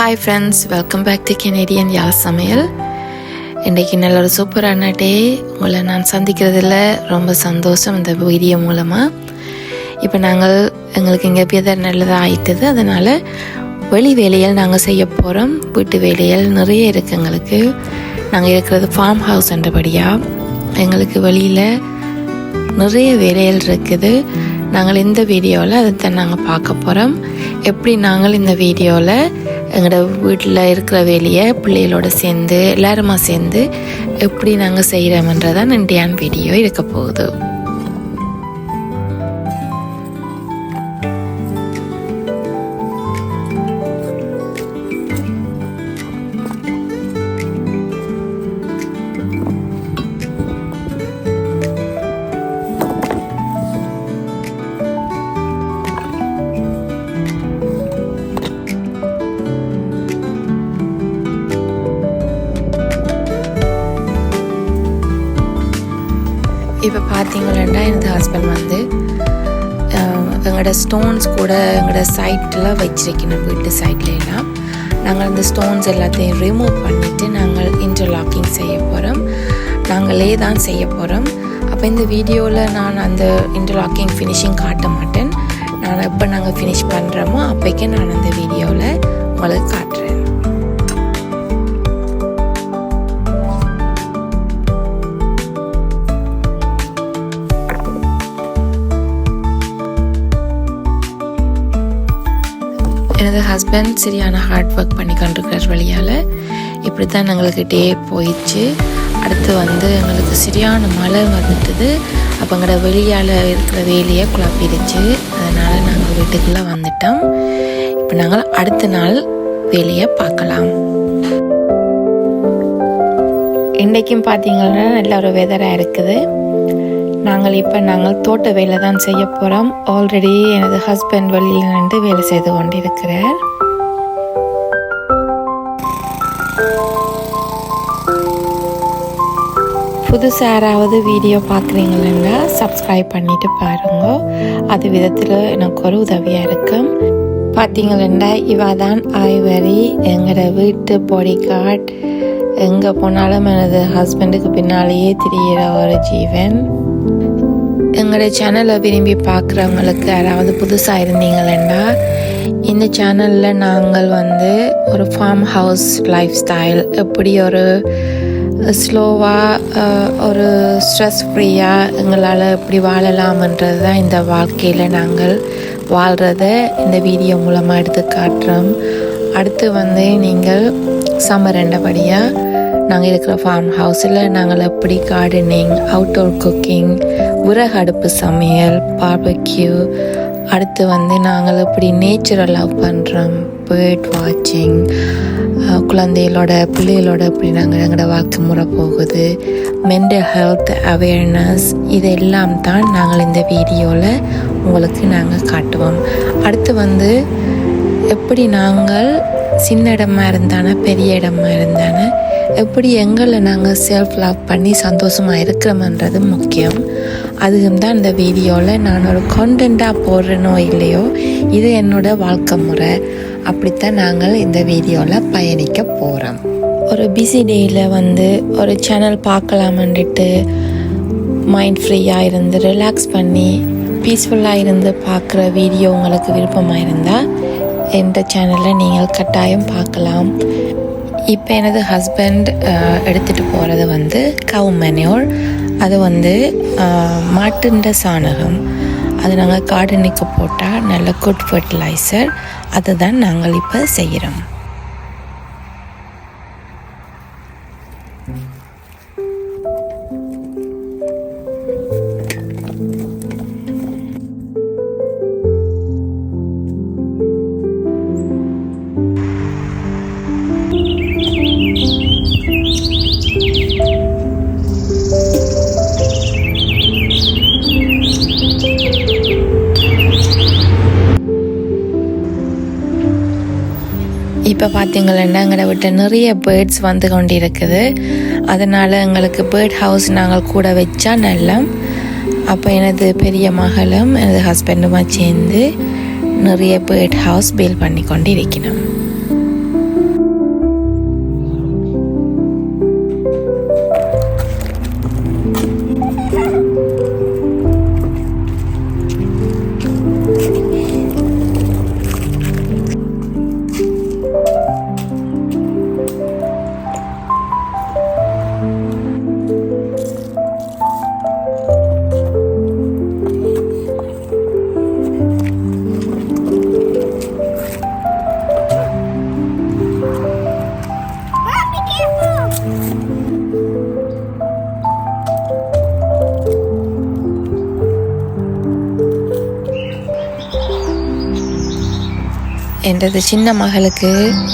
Hi friends, welcome back to Canadian Yaazh சமையல். இன்றைக்கி நல்ல ஒரு சூப்பரான டே. உங்களை நான் சந்திக்கிறதுல ரொம்ப சந்தோஷம் இந்த வீடியோ மூலமாக. இப்போ எங்களுக்கு இங்கே வெதர் நல்லதாக ஆயிட்டுது, அதனால் வெளி வேலைகள் நாங்கள் செய்ய போகிறோம். வீட்டு வேலைகள் நிறைய இருக்குது எங்களுக்கு. நாங்கள் இருக்கிறது ஃபார்ம் ஹவுஸ் என்றபடியாக எங்களுக்கு வெளியில் நிறைய வேலைகள் இருக்குது. நாங்கள் இந்த வீடியோவில் அதைத்தான் நாங்கள் பார்க்க போகிறோம். எப்படி நாங்கள் இந்த வீடியோவில் எங்களோட வீட்டில் இருக்கிற வேலையை பிள்ளைகளோட சேர்ந்து எல்லாருமா சேர்ந்து எப்படி நாங்கள் செய்கிறோம்ன்றதான் இன்றையான வீடியோ இருக்க போகுது. இப்போ பார்த்தீங்கன்னா எனது ஹஸ்பண்ட் எங்களோட ஸ்டோன்ஸ் கூட எங்களோட சைட்டில் வச்சிருக்கணும். வீட்டு சைட்லாம் நாங்கள் அந்த ஸ்டோன்ஸ் எல்லாத்தையும் ரிமூவ் பண்ணிவிட்டு நாங்கள் இன்டர்லாக்கிங் செய்ய போகிறோம். நாங்களே தான் செய்ய போகிறோம். அப்போ இந்த வீடியோவில் நான் அந்த இன்டர்லாக்கிங் ஃபினிஷிங் காட்ட மாட்டேன். நான் எப்போ நாங்கள் ஃபினிஷ் பண்ணுறோமோ அப்போக்கே நான் அந்த வீடியோவில் உங்களுக்கு காட்டுறேன். எனது ஹஸ்பண்ட் சரியான ஹார்ட் ஒர்க் பண்ணி கொண்டிருக்கிற வழியால் இப்படி தான் எங்களுக்கு டே போயிடுச்சு. அடுத்து எங்களுக்கு சரியான மழை வந்துட்டுது. அப்போ எங்களோட வெளியால் இருக்கிற வேலையை குழப்பிடுச்சு. அதனால் நாங்கள் வீட்டுக்குள்ளே வந்துட்டோம். இப்போ நாங்கள் அடுத்த நாள் வேலையை பார்க்கலாம். இன்றைக்கும் பார்த்தீங்கன்னா நல்ல ஒரு வெதராக இருக்குது. நாங்கள் தோட்ட வேலை தான் செய்ய போகிறோம். ஆல்ரெடி எனது ஹஸ்பண்ட் வெளியில் நின்று வேலை செய்து கொண்டிருக்கிறார். புதுசாக யாராவது வீடியோ பார்க்குறீங்களா சப்ஸ்கிரைப் பண்ணிட்டு பாருங்க. அது விதத்தில் எனக்கு ஒரு உதவியாக இருக்கும். பார்த்தீங்களா, இவ தான் ஐவரி, எங்களோட வீட்டு பாடி கார்ட். எங்கே போனாலும் எனது ஹஸ்பண்டுக்கு பின்னாலேயே திரியிற ஒரு ஜீவன். எங்களோட சேனலை விரும்பி பார்க்குறவங்களுக்கு யாராவது புதுசாக இருந்தீங்களா, இந்த சேனலில் நாங்கள் ஒரு ஃபார்ம் ஹவுஸ் லைஃப் ஸ்டைல், எப்படி ஒரு ஸ்லோவாக ஒரு ஸ்ட்ரெஸ் ஃப்ரீயாக எங்களால் எப்படி வாழலாம்ன்றது தான் இந்த வாழ்க்கையில் நாங்கள் வாழ்கிறத இந்த வீடியோ மூலமாக எடுத்து காட்டுறோம். அடுத்து நீங்கள் சம்மர் ரெண்டபடியாக நாங்கள் இருக்கிற ஃபார்ம் ஹவுஸில் நாங்கள் எப்படி கார்டனிங், அவுட்டோர் குக்கிங், விறகு அடுப்பு சமையல், பார்பக்யூ, அடுத்து நாங்கள் எப்படி நேச்சரை லவ் பண்ணுறோம், பேர்ட் வாட்சிங், பிள்ளைகளோட எப்படி நாங்கள் எங்களோட வாழ்க்கை முறை போகுது, மென்டல் ஹெல்த் அவேர்னஸ், இதெல்லாம் தான் நாங்கள் இந்த வீடியோவில் உங்களுக்கு நாங்கள் காட்டுவோம். அடுத்து எப்படி நாங்கள் சின்ன இடமா இருந்தானே பெரிய இடமா இருந்தானே எப்படி எங்களை நாங்கள் செல்ஃப் லவ் பண்ணி சந்தோஷமாக இருக்கிறோம்ன்றது முக்கியம். அதுவும் தான் இந்த வீடியோவில் நான் ஒரு கான்டென்ட்டாக போடுறேனோ இல்லையோ, இது என்னோடய வாழ்க்கை முறை. அப்படித்தான் நாங்கள் இந்த வீடியோவில் பயணிக்க போகிறோம். ஒரு பிஸி டேயில் ஒரு சேனல் பார்க்கலாமன்ட்டு மைண்ட் ஃப்ரீயாக இருந்து ரிலாக்ஸ் பண்ணி பீஸ்ஃபுல்லாக இருந்து பார்க்குற வீடியோ உங்களுக்கு விருப்பமாக இருந்தால் இந்த சேனலில் நீங்கள் கட்டாயம் பார்க்கலாம். இப்போ எனது ஹஸ்பண்ட் எடுத்துகிட்டு போகிறது கவு மேன்யூர். அது மாட்டுண்ட சாணகம். அது நாங்கள் கார்டனுக்கு போட்டால் நல்ல குட் ஃபர்டிலைசர். அதுதான் நாங்கள் இப்போ செய்கிறோம். இப்போ பார்த்தீங்கன்னா எங்களை விட்டு நிறைய பேர்ட்ஸ் கொண்டு இருக்குது. அதனால் எங்களுக்கு பேர்ட் ஹவுஸ் நாங்கள் கூட வச்சா நல்லா. அப்போ எனது பெரிய மகளும் எனது ஹஸ்பண்டுமா சேர்ந்து நிறைய பேர்ட் ஹவுஸ் பில்ட் பண்ணி கொண்டு இருக்கணும். என்றது சின்ன மகளுக்கு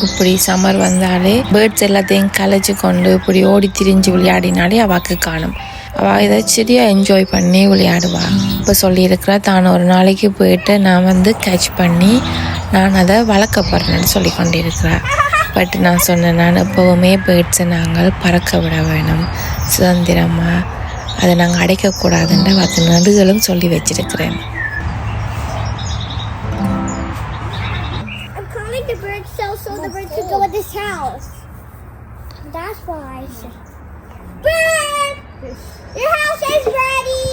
இப்படி சம்மர் வந்தாலே பேர்ட்ஸ் எல்லாத்தையும் கலைச்சி கொண்டு இப்படி ஓடி திரிஞ்சு விளையாடினாலே அவாக்கு காணும். அவள் இதை சரியாக என்ஜாய் பண்ணி விளையாடுவா. இப்போ சொல்லியிருக்கிறா தான் ஒரு நாளைக்கு போயிட்டு நான் கேட்ச் பண்ணி நான் அதை வளர்க்க போகிறேன்னு சொல்லி கொண்டிருக்கிறேன். பட் நான் சொன்னேன், நான் எப்போவுமே பேர்ட்ஸை நாங்கள் பறக்க விட வேணும், சுதந்திரமாக அதை நாங்கள் அடைக்கக்கூடாதுன்ற வாக்கு நடுகளும் சொல்லி வச்சிருக்கிறேன். So the bird could go in this house. That's why I said, bird, your house is ready.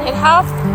It has